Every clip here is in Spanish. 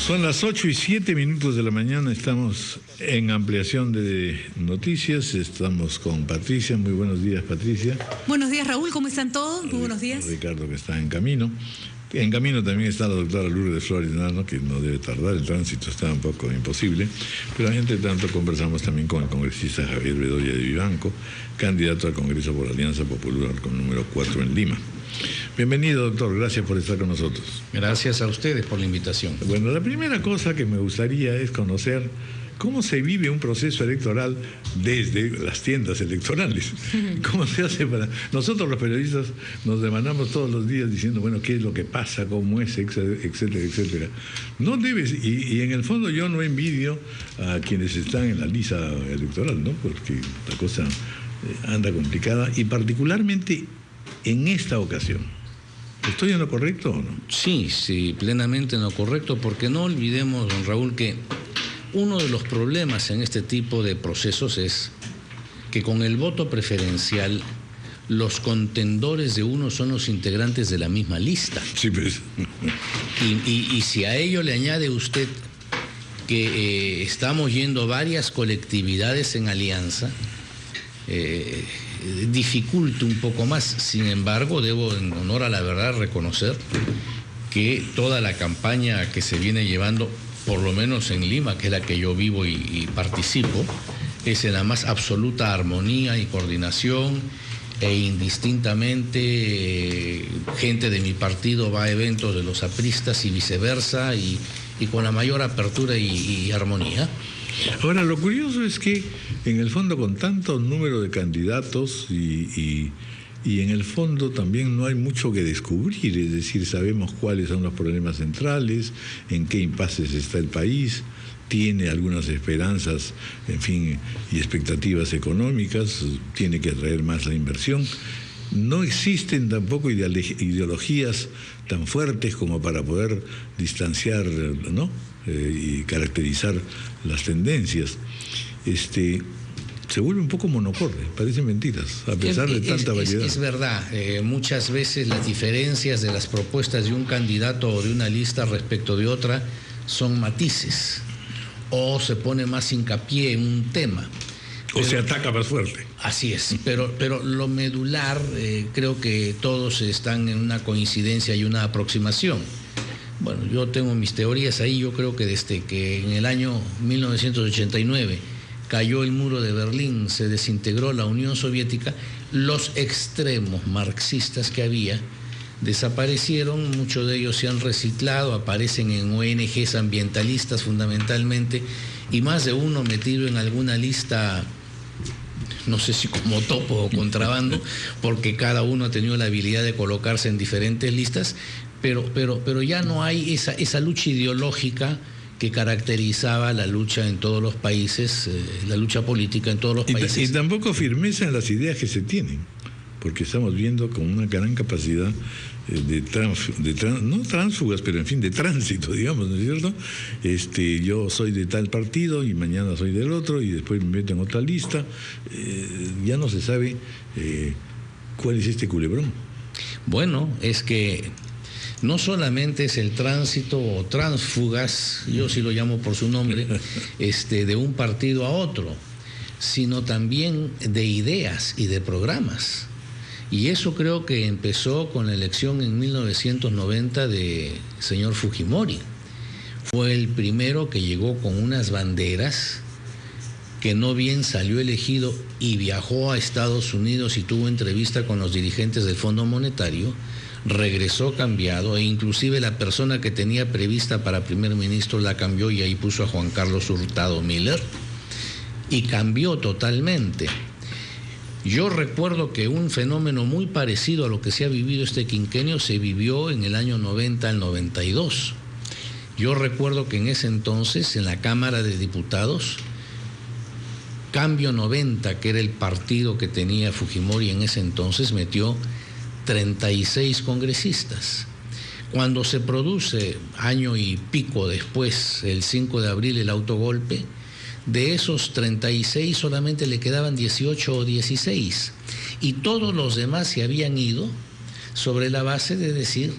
Son las 8:07 de la mañana, estamos en ampliación de noticias, estamos con Patricia. Muy buenos días, Patricia. Buenos días, Raúl, ¿cómo están todos? Muy buenos días. Ricardo, que está en camino. En camino también está la doctora Lourdes Flores Nano, que no debe tardar, el tránsito está un poco imposible, pero entre tanto conversamos también con el congresista Javier Bedoya de Vivanco, candidato al Congreso por Alianza Popular con número 4 en Lima. Bienvenido, doctor, gracias por estar con nosotros. Gracias a ustedes por la invitación. Bueno, la primera cosa que me gustaría es conocer cómo se vive un proceso electoral desde las tiendas electorales. ¿Cómo se hace para...? Nosotros los periodistas nos demandamos todos los días diciendo, bueno, qué es lo que pasa, cómo es, etcétera, etcétera. No debes, y en el fondo yo no envidio a quienes están en la lista electoral, ¿no? Porque la cosa anda complicada, y particularmente en esta ocasión. ¿Estoy en lo correcto o no? Sí, plenamente en lo correcto, porque no olvidemos, don Raúl, que uno de los problemas en este tipo de procesos es que con el voto preferencial los contendores de uno son los integrantes de la misma lista. Sí, pues. Y si a ello le añade usted que estamos yendo varias colectividades en alianza, dificulta un poco más. Sin embargo, debo, en honor a la verdad, reconocer que toda la campaña que se viene llevando, por lo menos en Lima, que es la que yo vivo y participo, es en la más absoluta armonía y coordinación, e indistintamente gente de mi partido va a eventos de los apristas y viceversa, y con la mayor apertura y armonía. Ahora, lo curioso es que, en el fondo, con tanto número de candidatos y en el fondo también no hay mucho que descubrir, es decir, sabemos cuáles son los problemas centrales, en qué impases está el país, tiene algunas esperanzas, en fin, y expectativas económicas, tiene que atraer más la inversión. No existen tampoco ideologías tan fuertes como para poder distanciar, ¿no? Y caracterizar las tendencias. Se vuelve un poco monocorde, parecen mentiras, a pesar de tanta variedad. Es verdad, muchas veces las diferencias de las propuestas de un candidato o de una lista respecto de otra son matices, o se pone más hincapié en un tema. O se ataca más fuerte. Así es, pero lo medular, creo que todos están en una coincidencia y una aproximación. Bueno, yo tengo mis teorías ahí. Yo creo que desde que en el año 1989 cayó el muro de Berlín, se desintegró la Unión Soviética, los extremos marxistas que había desaparecieron, muchos de ellos se han reciclado, aparecen en ONGs ambientalistas fundamentalmente, y más de uno metido en alguna lista, no sé si como topo o contrabando, porque cada uno ha tenido la habilidad de colocarse en diferentes listas, pero ya no hay esa lucha ideológica que caracterizaba la lucha en todos los países, la lucha política en todos los países. Y tampoco firmeza en las ideas que se tienen, porque estamos viendo con una gran capacidad no tránsfugas, pero en fin, de tránsito, digamos, ¿no es cierto? Yo soy de tal partido y mañana soy del otro y después me meto en otra lista. Ya no se sabe cuál es este culebrón. Bueno, es que no solamente es el tránsito o tránsfugas, yo sí lo llamo por su nombre, de un partido a otro, sino también de ideas y de programas. Y eso creo que empezó con la elección en 1990 de señor Fujimori. Fue el primero que llegó con unas banderas, que no bien salió elegido y viajó a Estados Unidos y tuvo entrevista con los dirigentes del Fondo Monetario, regresó cambiado, e inclusive la persona que tenía prevista para primer ministro la cambió y ahí puso a Juan Carlos Hurtado Miller, y cambió totalmente. Yo recuerdo que un fenómeno muy parecido a lo que se ha vivido este quinquenio se vivió en el año 90 al 92. Yo recuerdo que en ese entonces, en la Cámara de Diputados, Cambio 90, que era el partido que tenía Fujimori en ese entonces, metió 36 congresistas. Cuando se produce, año y pico después, el 5 de abril, el autogolpe, de esos 36 solamente le quedaban 18 o 16, y todos los demás se habían ido sobre la base de decir: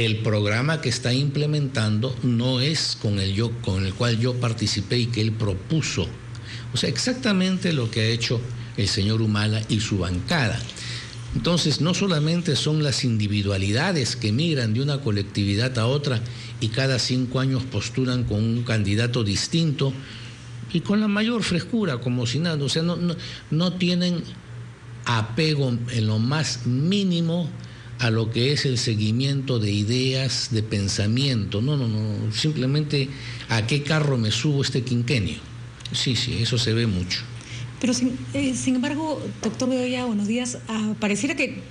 el programa que está implementando no es con el cual yo participé y que él propuso. O sea, exactamente lo que ha hecho el señor Humala y su bancada. Entonces, no solamente son las individualidades que migran de una colectividad a otra y cada 5 años postulan con un candidato distinto y con la mayor frescura, como si nada. O sea, no tienen apego en lo más mínimo a lo que es el seguimiento de ideas, de pensamiento. No, simplemente a qué carro me subo este quinquenio. Sí, eso se ve mucho. Pero sin embargo, doctor Bedoya, buenos días. Pareciera que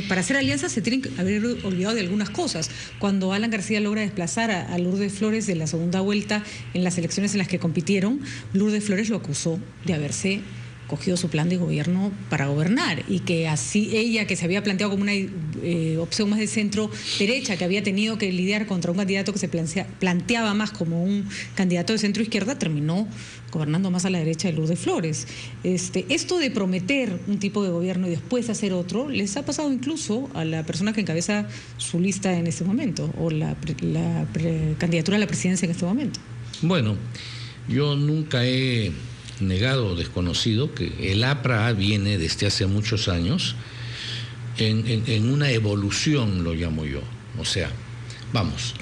para hacer alianzas se tienen que haber olvidado de algunas cosas. Cuando Alan García logra desplazar a Lourdes Flores de la segunda vuelta en las elecciones en las que compitieron, Lourdes Flores lo acusó de haberse cogido su plan de gobierno para gobernar y que así ella, que se había planteado como una opción más de centro derecha, que había tenido que lidiar contra un candidato que se planteaba más como un candidato de centro izquierda, terminó gobernando más a la derecha de Lourdes Flores. Esto de prometer un tipo de gobierno y después hacer otro, les ha pasado incluso a la persona que encabeza su lista en este momento, o la candidatura a la presidencia en este momento. Bueno, yo nunca he negado o desconocido que el APRA viene desde hace muchos años en una evolución, lo llamo yo. O sea, vamos,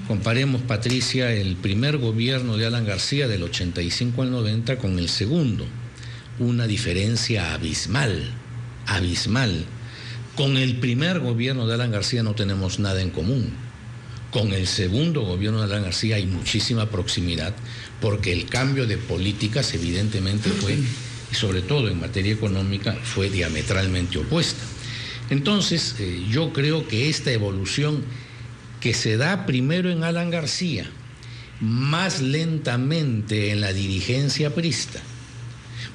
comparemos, Patricia, el primer gobierno de Alan García del 85 al 90 con el segundo. Una diferencia abismal. Con el primer gobierno de Alan García no tenemos nada en común. Con el segundo gobierno de Alan García hay muchísima proximidad, porque el cambio de políticas evidentemente fue, y sobre todo en materia económica, fue diametralmente opuesta. Entonces, yo creo que esta evolución que se da primero en Alan García, más lentamente en la dirigencia aprista,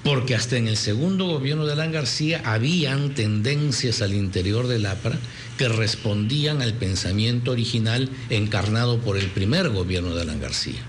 porque hasta en el segundo gobierno de Alan García habían tendencias al interior del APRA que respondían al pensamiento original encarnado por el primer gobierno de Alan García.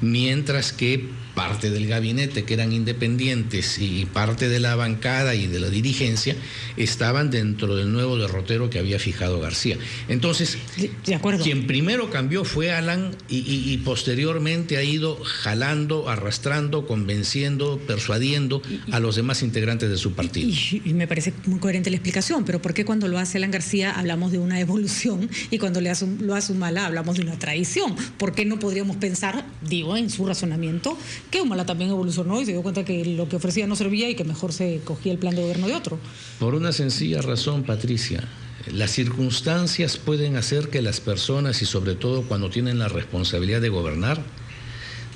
Mientras que parte del gabinete, que eran independientes, y parte de la bancada y de la dirigencia estaban dentro del nuevo derrotero que había fijado García. Entonces, de acuerdo, quien primero cambió fue Alan y posteriormente ha ido jalando, arrastrando, convenciendo, persuadiendo a los demás integrantes de su partido. Y me parece muy coherente la explicación, pero ¿por qué cuando lo hace Alan García hablamos de una evolución y cuando lo hace Humala hablamos de una traición? ¿Por qué no podríamos pensar, digo, en su razonamiento, que Humala también evolucionó y se dio cuenta que lo que ofrecía no servía y que mejor se cogía el plan de gobierno de otro? Por una sencilla razón, Patricia. Las circunstancias pueden hacer que las personas, y sobre todo cuando tienen la responsabilidad de gobernar,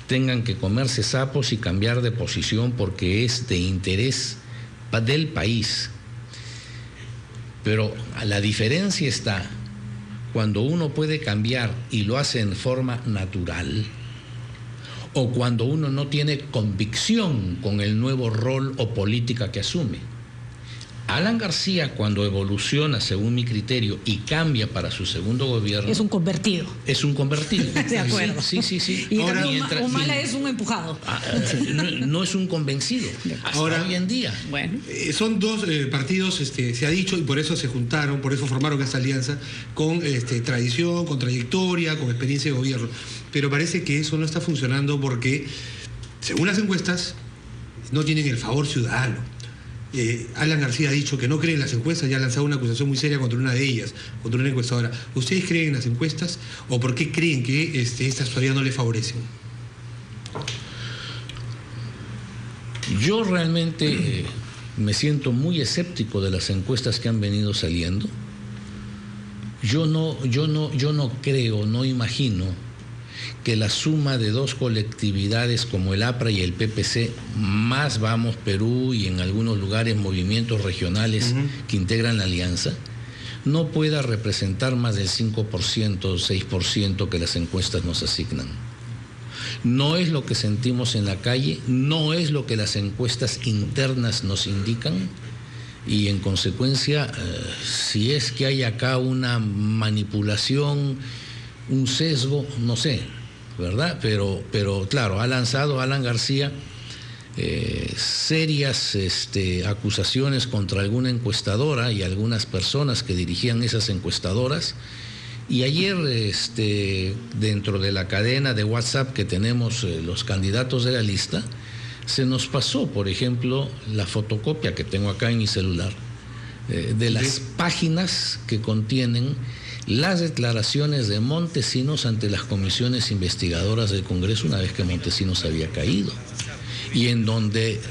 tengan que comerse sapos y cambiar de posición porque es de interés del país. Pero la diferencia está cuando uno puede cambiar y lo hace en forma natural, o cuando uno no tiene convicción con el nuevo rol o política que asume. Alan García, cuando evoluciona según mi criterio y cambia para su segundo gobierno, es un convertido. Es un convertido. De acuerdo. Sí. Y ahora Humala es un empujado. No es un convencido. Hasta ahora, hoy en día. Bueno. Son dos partidos, se ha dicho, y por eso se juntaron, por eso formaron esta alianza, con tradición, con trayectoria, con experiencia de gobierno. Pero parece que eso no está funcionando porque, según las encuestas, no tienen el favor ciudadano. Alan García ha dicho que no cree en las encuestas y ha lanzado una acusación muy seria contra una de ellas, contra una encuestadora. ¿Ustedes creen en las encuestas o por qué creen que estas todavía no le favorecen? Yo realmente me siento muy escéptico de las encuestas que han venido saliendo. Yo no creo, no imagino que la suma de dos colectividades como el APRA y el PPC, más Vamos Perú y en algunos lugares movimientos regionales que integran la alianza, no pueda representar más del 5% o 6% que las encuestas nos asignan. No es lo que sentimos en la calle, no es lo que las encuestas internas nos indican, y en consecuencia, si es que hay acá una manipulación, un sesgo, no sé, ¿verdad? Pero claro, ha lanzado Alan García serias acusaciones contra alguna encuestadora y algunas personas que dirigían esas encuestadoras, Y ayer, dentro de la cadena de WhatsApp que tenemos los candidatos de la lista, se nos pasó, por ejemplo, la fotocopia que tengo acá en mi celular, de las páginas que contienen las declaraciones de Montesinos ante las comisiones investigadoras del Congreso una vez que Montesinos había caído, y en donde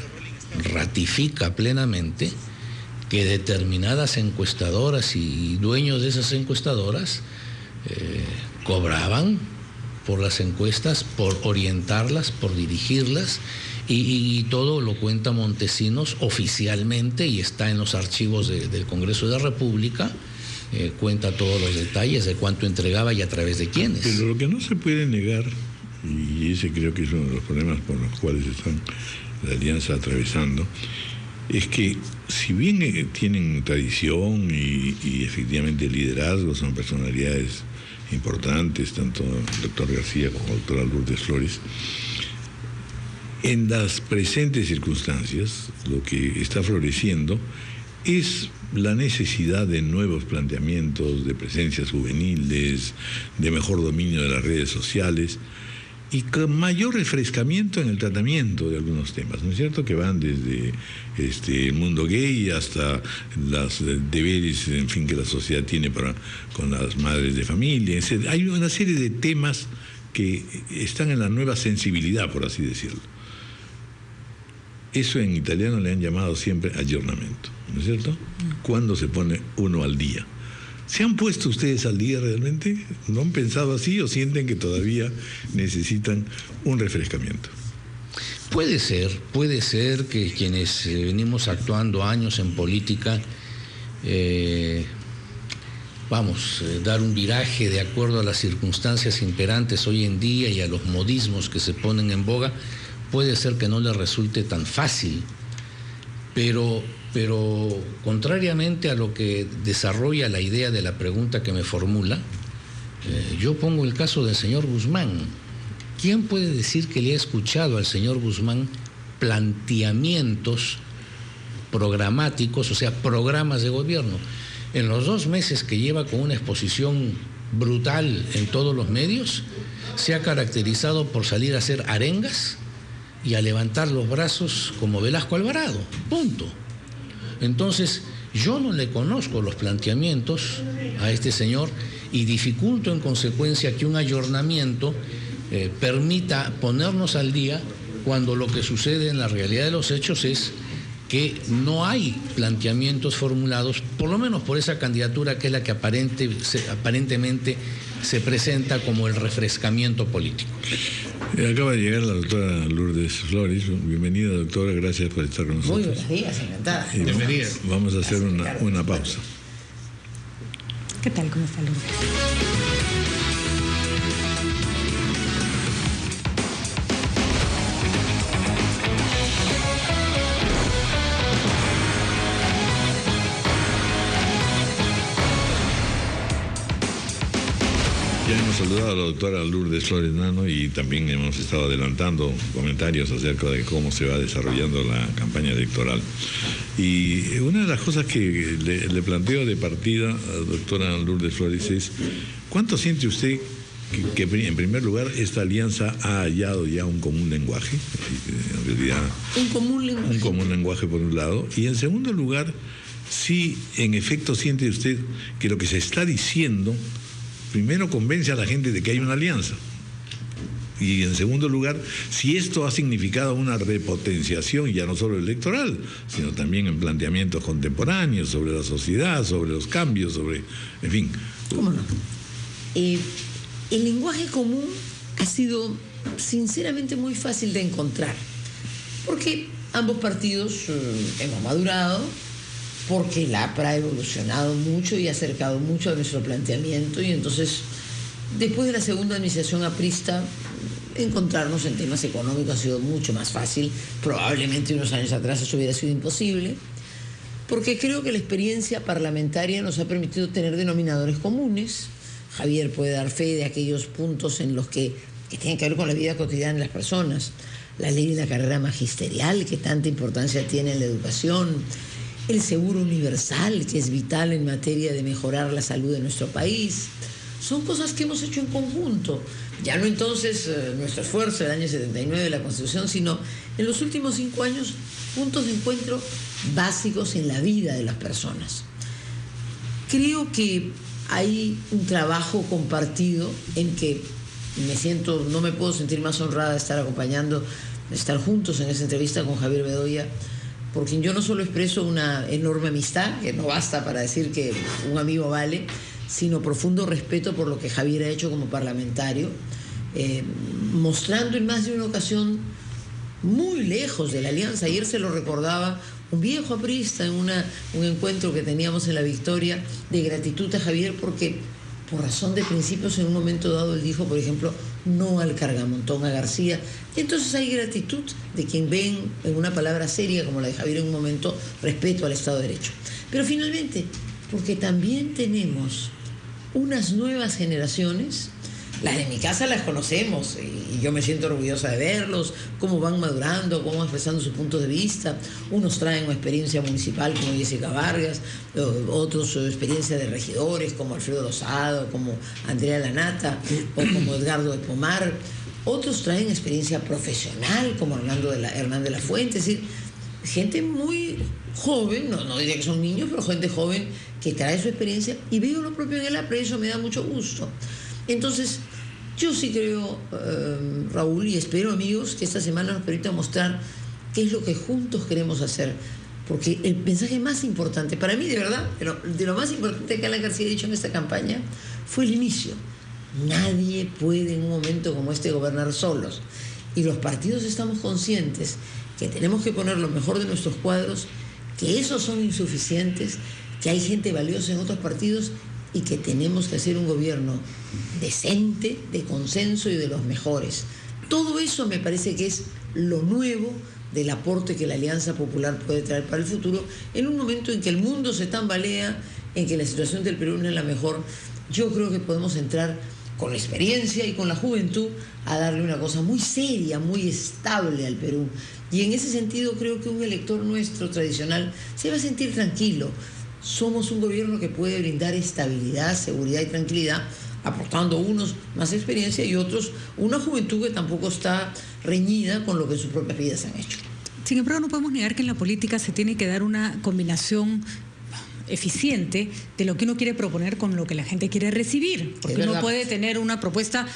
ratifica plenamente que determinadas encuestadoras y dueños de esas encuestadoras cobraban por las encuestas, por orientarlas, por dirigirlas, y todo lo cuenta Montesinos oficialmente y está en los archivos del Congreso de la República. Cuenta todos los detalles de cuánto entregaba y a través de quiénes. Pero lo que no se puede negar, y ese creo que es uno de los problemas por los cuales están la alianza atravesando, es que si bien tienen tradición y efectivamente liderazgo, son personalidades importantes, tanto el doctor García como la doctora Lourdes Flores, en las presentes circunstancias lo que está floreciendo es la necesidad de nuevos planteamientos, de presencias juveniles, de mejor dominio de las redes sociales y con mayor refrescamiento en el tratamiento de algunos temas, ¿no es cierto? Que van desde el mundo gay hasta los deberes, en fin, que la sociedad tiene con las madres de familia. Hay una serie de temas que están en la nueva sensibilidad, por así decirlo. Eso en italiano le han llamado siempre aggiornamento, ¿no es cierto? ¿Cuándo se pone uno al día? ¿Se han puesto ustedes al día realmente? ¿No han pensado así o sienten que todavía necesitan un refrescamiento? Puede ser que quienes venimos actuando años en política, dar un viraje de acuerdo a las circunstancias imperantes hoy en día y a los modismos que se ponen en boga, puede ser que no les resulte tan fácil, pero contrariamente a lo que desarrolla la idea de la pregunta que me formula, yo pongo el caso del señor Guzmán. ¿Quién puede decir que le ha escuchado al señor Guzmán planteamientos programáticos, o sea, programas de gobierno? En los 2 meses que lleva con una exposición brutal en todos los medios, se ha caracterizado por salir a hacer arengas y a levantar los brazos como Velasco Alvarado, punto. Entonces, yo no le conozco los planteamientos a este señor y dificulto en consecuencia que un ayornamiento permita ponernos al día cuando lo que sucede en la realidad de los hechos es que no hay planteamientos formulados, por lo menos por esa candidatura que es la que aparentemente se presenta como el refrescamiento político. Acaba de llegar la doctora Lourdes Flores. Bienvenida, doctora, gracias por estar con nosotros. Muy buenos días, encantada. Bienvenida. Vamos a hacer una pausa. ¿Qué tal? ¿Cómo está Lourdes? Ya hemos saludado a la doctora Lourdes Flores Nano y también hemos estado adelantando comentarios acerca de cómo se va desarrollando la campaña electoral. Y una de las cosas que le planteo de partida a la doctora Lourdes Flores es, ¿cuánto siente usted que en primer lugar esta alianza ha hallado ya un común lenguaje? En realidad, un común lenguaje. Un común lenguaje por un lado. Y en segundo lugar, si en efecto siente usted que lo que se está diciendo primero convence a la gente de que hay una alianza. Y en segundo lugar, si esto ha significado una repotenciación ya no solo electoral, sino también en planteamientos contemporáneos sobre la sociedad, sobre los cambios, en fin. ¿Cómo no? El lenguaje común ha sido sinceramente muy fácil de encontrar, porque ambos partidos hemos madurado, porque el APRA ha evolucionado mucho y ha acercado mucho a nuestro planteamiento, y entonces, después de la segunda administración aprista, encontrarnos en temas económicos ha sido mucho más fácil. Probablemente unos años atrás eso hubiera sido imposible, porque creo que la experiencia parlamentaria nos ha permitido tener denominadores comunes. Javier puede dar fe de aquellos puntos en los que tienen que ver con la vida cotidiana de las personas. La ley de la carrera magisterial, que tanta importancia tiene en la educación. El seguro universal, que es vital en materia de mejorar la salud de nuestro país. son cosas que hemos hecho en conjunto. Ya no entonces nuestro esfuerzo del año 79 de la Constitución, sino en los últimos 5 años, puntos de encuentro básicos en la vida de las personas. Creo que hay un trabajo compartido en que no me puedo sentir más honrada de estar acompañando, de estar juntos en esa entrevista con Javier Bedoya, por quien yo no solo expreso una enorme amistad, que no basta para decir que un amigo vale, sino profundo respeto por lo que Javier ha hecho como parlamentario, mostrando en más de una ocasión muy lejos de la alianza. Ayer se lo recordaba un viejo aprista en un encuentro que teníamos en La Victoria, de gratitud a Javier porque por razón de principios en un momento dado él dijo, por ejemplo, no al cargamontón a García. Y entonces hay gratitud de quien ven en una palabra seria como la de Javier en un momento respeto al Estado de Derecho. Pero finalmente, porque también tenemos unas nuevas generaciones, las de mi casa las conocemos y yo me siento orgullosa de verlos, cómo van madurando, cómo van expresando sus puntos de vista. Unos traen una experiencia municipal como Jessica Vargas, otros su experiencia de regidores como Alfredo Lozado, como Andrea Lanata o como Edgardo de Pomar. Otros traen experiencia profesional como Hernán de la Fuente, es decir, gente muy joven, no diría que son niños, pero gente joven que trae su experiencia y veo lo propio en el APRE, eso me da mucho gusto. Entonces, yo sí creo, Raúl, y espero, amigos, que esta semana nos permita mostrar qué es lo que juntos queremos hacer. Porque el mensaje más importante, para mí, de verdad, de lo más importante que Alan García ha dicho en esta campaña, fue el inicio. Nadie puede en un momento como este gobernar solos. Y los partidos estamos conscientes que tenemos que poner lo mejor de nuestros cuadros, que esos son insuficientes, que hay gente valiosa en otros partidos y que tenemos que hacer un gobierno decente, de consenso y de los mejores. Todo eso me parece que es lo nuevo del aporte que la Alianza Popular puede traer para el futuro, en un momento en que el mundo se tambalea, en que la situación del Perú no es la mejor. Yo creo que podemos entrar con la experiencia y con la juventud a darle una cosa muy seria, muy estable al Perú. Y en ese sentido creo que un elector nuestro tradicional se va a sentir tranquilo. Somos un gobierno que puede brindar estabilidad, seguridad y tranquilidad, aportando unos más experiencia y otros una juventud que tampoco está reñida con lo que sus propias vidas han hecho. Sin embargo, no podemos negar que en la política se tiene que dar una combinación eficiente de lo que uno quiere proponer con lo que la gente quiere recibir, porque uno puede tener una propuesta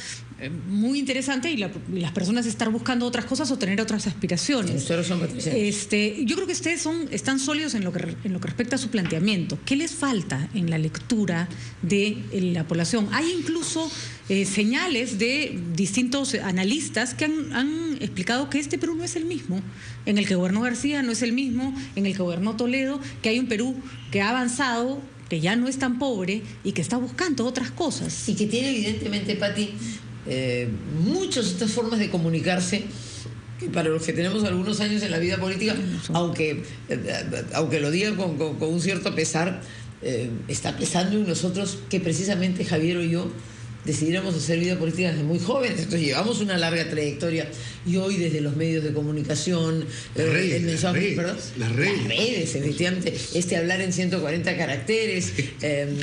muy interesante y las personas estar buscando otras cosas o tener otras aspiraciones. Yo creo que ustedes están sólidos en lo que respecta a su planteamiento. ¿Qué les falta en la lectura de la población? Hay incluso señales de distintos analistas que han explicado que este Perú no es el mismo en el que gobernó García, no es el mismo en el que gobernó Toledo, que hay un Perú que ha avanzado, que ya no es tan pobre y que está buscando otras cosas. Y que tiene evidentemente, Pati, muchas de estas formas de comunicarse, que para los que tenemos algunos años en la vida política, aunque lo digan con un cierto pesar, está pesando en nosotros que precisamente Javier o yo decidiéramos hacer vida política desde muy jóvenes. Entonces llevamos una larga trayectoria y hoy desde los medios de comunicación, las redes, efectivamente, hablar en 140 caracteres.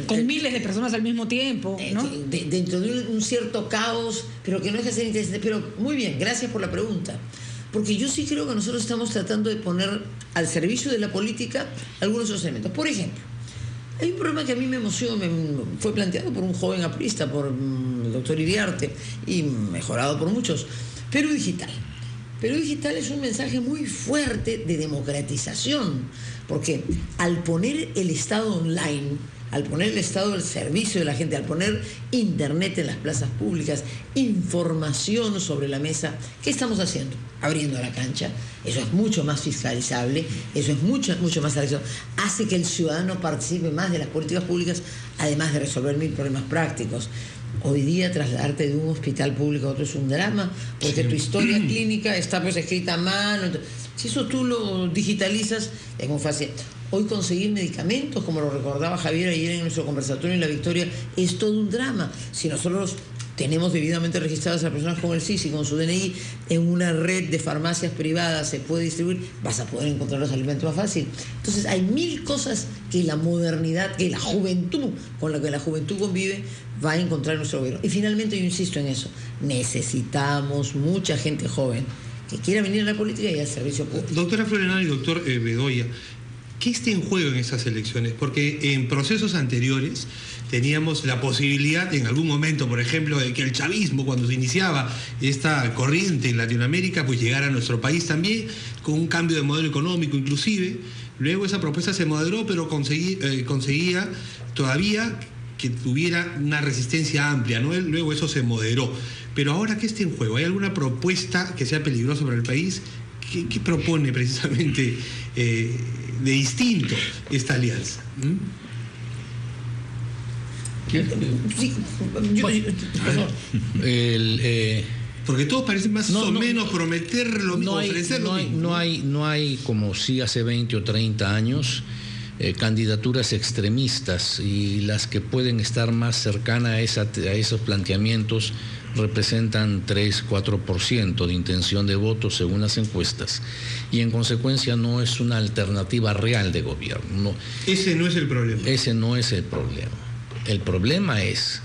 Con miles de personas al mismo tiempo, ¿no? Dentro de un cierto caos, pero que no deja de ser interesante. Pero muy bien, gracias por la pregunta. Porque yo sí creo que nosotros estamos tratando de poner al servicio de la política algunos de esos elementos. Por ejemplo, hay un problema que a mí me emociona, fue planteado por un joven aprista, por el doctor Iriarte, y mejorado por muchos. Perú Digital. Perú Digital es un mensaje muy fuerte de democratización, porque al poner el Estado online, al poner el Estado al servicio de la gente, al poner Internet en las plazas públicas, información sobre la mesa, ¿qué estamos haciendo? Abriendo la cancha. Eso es mucho más fiscalizable, eso es mucho más acción. Hace que el ciudadano participe más de las políticas públicas, además de resolver 1000 problemas prácticos. Hoy día trasladarte de un hospital público a otro es un drama, porque tu historia clínica está pues escrita a mano. Si eso tú lo digitalizas, es muy fácil. Hoy conseguir medicamentos, como lo recordaba Javier ayer en nuestro conversatorio en La Victoria, es todo un drama. Si nosotros tenemos debidamente registradas a personas con el SIS y con su DNI en una red de farmacias privadas se puede distribuir, vas a poder encontrar los alimentos más fácil. Entonces hay mil cosas que la modernidad, que la juventud, con la que la juventud convive, va a encontrar en nuestro gobierno. Y finalmente yo insisto en eso, necesitamos mucha gente joven que quiera venir a la política y al servicio público. Doctora Florenal y doctor Bedoya, ¿qué está en juego en estas elecciones? Porque en procesos anteriores teníamos la posibilidad, en algún momento, por ejemplo, de que el chavismo, cuando se iniciaba esta corriente en Latinoamérica, pues llegara a nuestro país también, con un cambio de modelo económico inclusive. Luego esa propuesta se moderó, pero conseguía todavía que tuviera una resistencia amplia, ¿no? Luego eso se moderó. Pero ahora, ¿qué está en juego? ¿Hay alguna propuesta que sea peligrosa para el país? ¿Qué propone precisamente de distinto esta alianza? Sí, porque todos parecen más o menos prometer lo mismo, ofrecer lo mismo. No hay, como sí hace 20 o 30 años, candidaturas extremistas, y las que pueden estar más cercanas a esos planteamientos representan 3-4% de intención de voto según las encuestas, y en consecuencia no es una alternativa real de gobierno. Ese no es el problema. Ese no es el problema. El problema es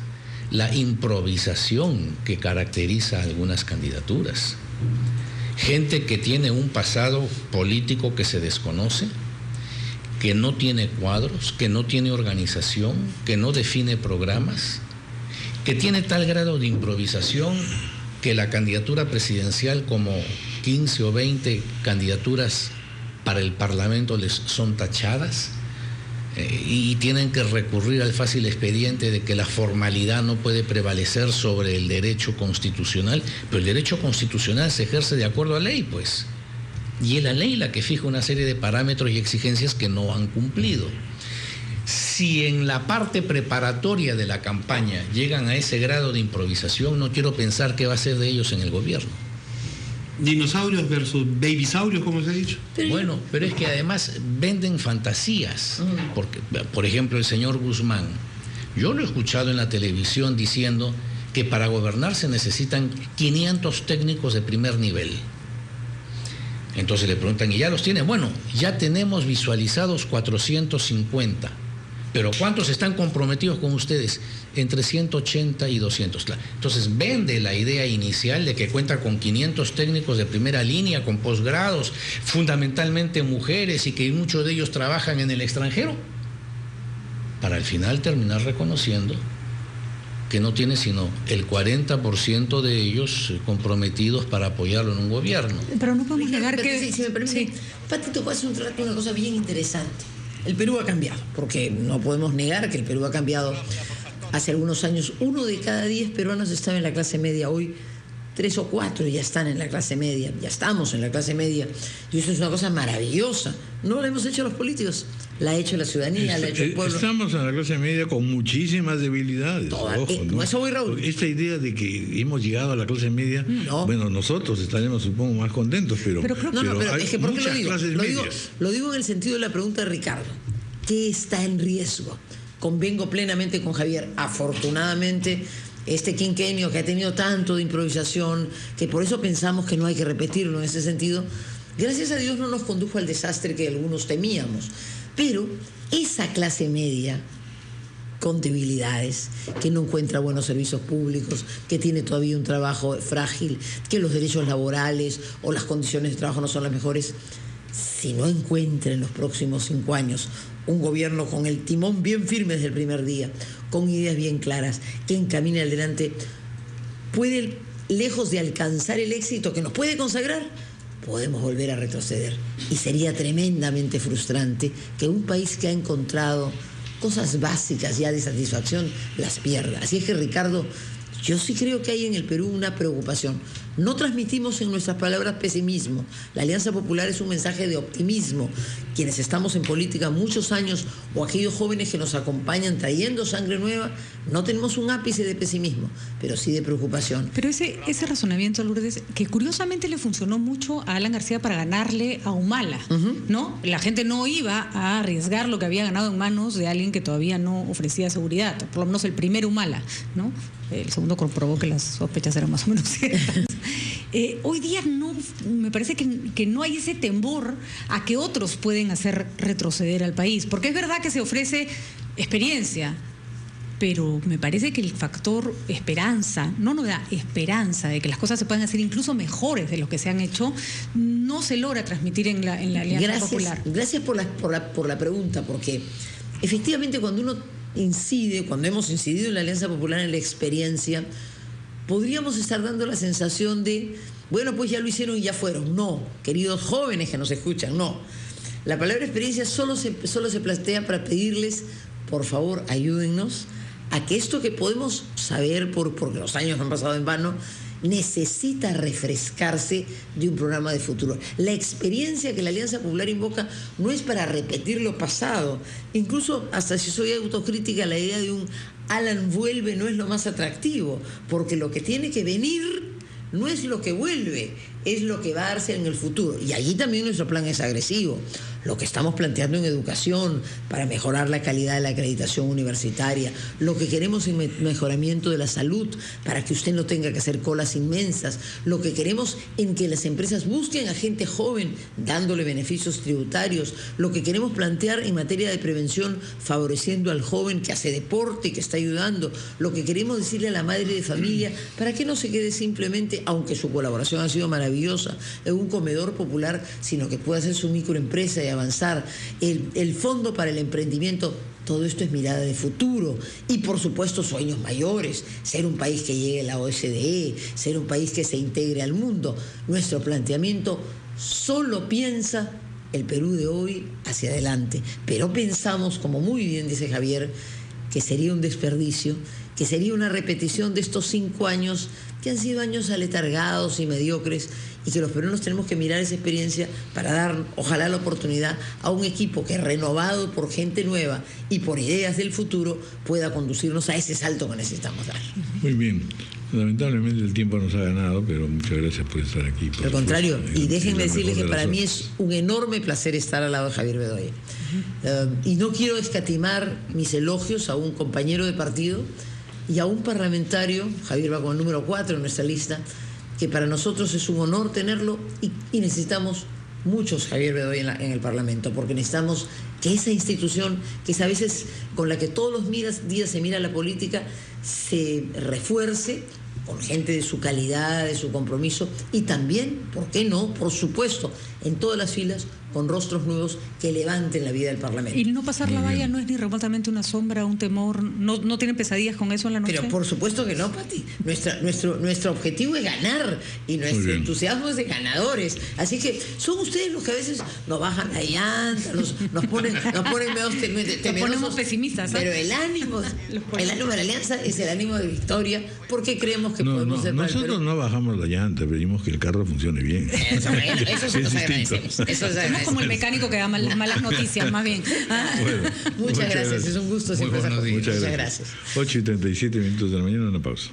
la improvisación que caracteriza a algunas candidaturas. Gente que tiene un pasado político que se desconoce, que no tiene cuadros, que no tiene organización, que no define programas, que tiene tal grado de improvisación que la candidatura presidencial, como 15 o 20 candidaturas para el Parlamento, les son tachadas. Y tienen que recurrir al fácil expediente de que la formalidad no puede prevalecer sobre el derecho constitucional, pero el derecho constitucional se ejerce de acuerdo a ley, pues. Y es la ley la que fija una serie de parámetros y exigencias que no han cumplido. Si en la parte preparatoria de la campaña llegan a ese grado de improvisación, no quiero pensar qué va a ser de ellos en el gobierno. Dinosaurios versus babysaurios, como se ha dicho. Bueno, pero es que además venden fantasías. Porque, por ejemplo, el señor Guzmán, yo lo he escuchado en la televisión diciendo que para gobernar se necesitan 500 técnicos de primer nivel. Entonces le preguntan, ¿y ya los tienen? Bueno, ya tenemos visualizados 450. Pero ¿cuántos están comprometidos con ustedes? Entre 180 y 200. Entonces vende la idea inicial de que cuenta con 500 técnicos de primera línea, con posgrados, fundamentalmente mujeres, y que muchos de ellos trabajan en el extranjero, para al final terminar reconociendo que no tiene sino el 40% de ellos comprometidos para apoyarlo en un gobierno. Pero no podemos negar que... Si me permite, Patito, voy a hacer una cosa bien interesante. El Perú ha cambiado, porque no podemos negar que el Perú ha cambiado. Hace algunos años, 1 de cada 10 peruanos estaba en la clase media. Hoy, 3 o 4 ya están en la clase media. Ya estamos en la clase media. Y eso es una cosa maravillosa. No la hemos hecho los políticos. La ha hecho la ciudadanía, la ha hecho el pueblo. Estamos en la clase media con muchísimas debilidades. ¿no? Eso voy, Raúl. Esta idea de que hemos llegado a la clase media, no. Bueno, nosotros estaremos, supongo, más contentos, pero pero es que ¿por qué lo digo en el sentido de la pregunta de Ricardo. ¿Qué está en riesgo? Convengo plenamente con Javier. Afortunadamente, este quinquenio que ha tenido tanto de improvisación, que por eso pensamos que no hay que repetirlo en ese sentido, gracias a Dios no nos condujo al desastre que algunos temíamos. Pero esa clase media con debilidades, que no encuentra buenos servicios públicos, que tiene todavía un trabajo frágil, que los derechos laborales o las condiciones de trabajo no son las mejores, si no encuentra en los próximos 5 años un gobierno con el timón bien firme desde el primer día, con ideas bien claras, que encamine adelante, puede, lejos de alcanzar el éxito que nos puede consagrar, podemos volver a retroceder. Y sería tremendamente frustrante que un país que ha encontrado cosas básicas ya de satisfacción las pierda. Así es que, Ricardo, yo sí creo que hay en el Perú una preocupación. No transmitimos en nuestras palabras pesimismo. La Alianza Popular es un mensaje de optimismo. Quienes estamos en política muchos años o aquellos jóvenes que nos acompañan trayendo sangre nueva, no tenemos un ápice de pesimismo, pero sí de preocupación. Pero ese razonamiento, Lourdes, que curiosamente le funcionó mucho a Alan García para ganarle a Humala, ¿no? La gente no iba a arriesgar lo que había ganado en manos de alguien que todavía no ofrecía seguridad, por lo menos el primer Humala, ¿no? el segundo comprobó que las sospechas eran más o menos ciertas. Hoy día no, me parece que no hay ese temor a que otros pueden hacer retroceder al país, porque es verdad que se ofrece experiencia, pero me parece que el factor esperanza, no nos da esperanza de que las cosas se puedan hacer incluso mejores de lo que se han hecho, no se logra transmitir en la Alianza Popular. Gracias por la pregunta, porque efectivamente cuando uno incide, cuando hemos incidido en la Alianza Popular en la experiencia, podríamos estar dando la sensación de, bueno, pues ya lo hicieron y ya fueron. No, queridos jóvenes que nos escuchan, no. La palabra experiencia solo se plantea para pedirles, por favor, ayúdennos a que esto que podemos saber, porque los años no han pasado en vano, necesita refrescarse de un programa de futuro. La experiencia que la Alianza Popular invoca no es para repetir lo pasado. Incluso, hasta si soy autocrítica, la idea de un Alan vuelve no es lo más atractivo, porque lo que tiene que venir no es lo que vuelve, es lo que va a darse en el futuro. Y allí también nuestro plan es agresivo. Lo que estamos planteando en educación para mejorar la calidad de la acreditación universitaria, lo que queremos en mejoramiento de la salud para que usted no tenga que hacer colas inmensas, lo que queremos en que las empresas busquen a gente joven dándole beneficios tributarios, lo que queremos plantear en materia de prevención favoreciendo al joven que hace deporte y que está ayudando, lo que queremos decirle a la madre de familia para que no se quede simplemente, aunque su colaboración ha sido maravillosa, en un comedor popular, sino que pueda hacer su microempresa y avanzar, el fondo para el emprendimiento. Todo esto es mirada de futuro y por supuesto sueños mayores, ser un país que llegue a la OSDE, ser un país que se integre al mundo. Nuestro planteamiento solo piensa el Perú de hoy hacia adelante, pero pensamos, como muy bien dice Javier, que sería un desperdicio, que sería una repetición de estos 5 años que han sido años aletargados y mediocres, y que los peruanos tenemos que mirar esa experiencia para dar, ojalá, la oportunidad a un equipo que, renovado por gente nueva y por ideas del futuro, pueda conducirnos a ese salto que necesitamos dar. Muy bien. Lamentablemente el tiempo nos ha ganado, pero muchas gracias por estar aquí. Al contrario, y déjenme decirles que para mí es un enorme placer estar al lado de Javier Bedoya. Y no quiero escatimar mis elogios a un compañero de partido y a un parlamentario, Javier va con el número 4 en nuestra lista, que para nosotros es un honor tenerlo y necesitamos muchos Javier Bedoya en el Parlamento, porque necesitamos que esa institución, que es a veces con la que todos los días se mira la política, se refuerce con gente de su calidad, de su compromiso, y también, ¿por qué no?, por supuesto, en todas las filas, con rostros nuevos que levanten la vida del Parlamento. ¿Y no pasar la valla no es ni remotamente una sombra, un temor? ¿No tienen pesadillas con eso en la noche? Pero por supuesto que no, Pati. Nuestro objetivo es ganar y nuestro entusiasmo es de ganadores. Así que son ustedes los que a veces nos bajan la llanta, nos ponen medio temerosos. Nos ponemos pesimistas, pero el ánimo de la Alianza es el ánimo de victoria, porque creemos que podemos ser para el Perú. Nosotros no bajamos la llanta, pedimos que el carro funcione bien. Eso sí nos agradecemos. Somos como el mecánico que da malas noticias, más bien. Bueno, muchas gracias, es un gusto siempre estar contigo. Muchas gracias. 8:37 de la mañana, una pausa.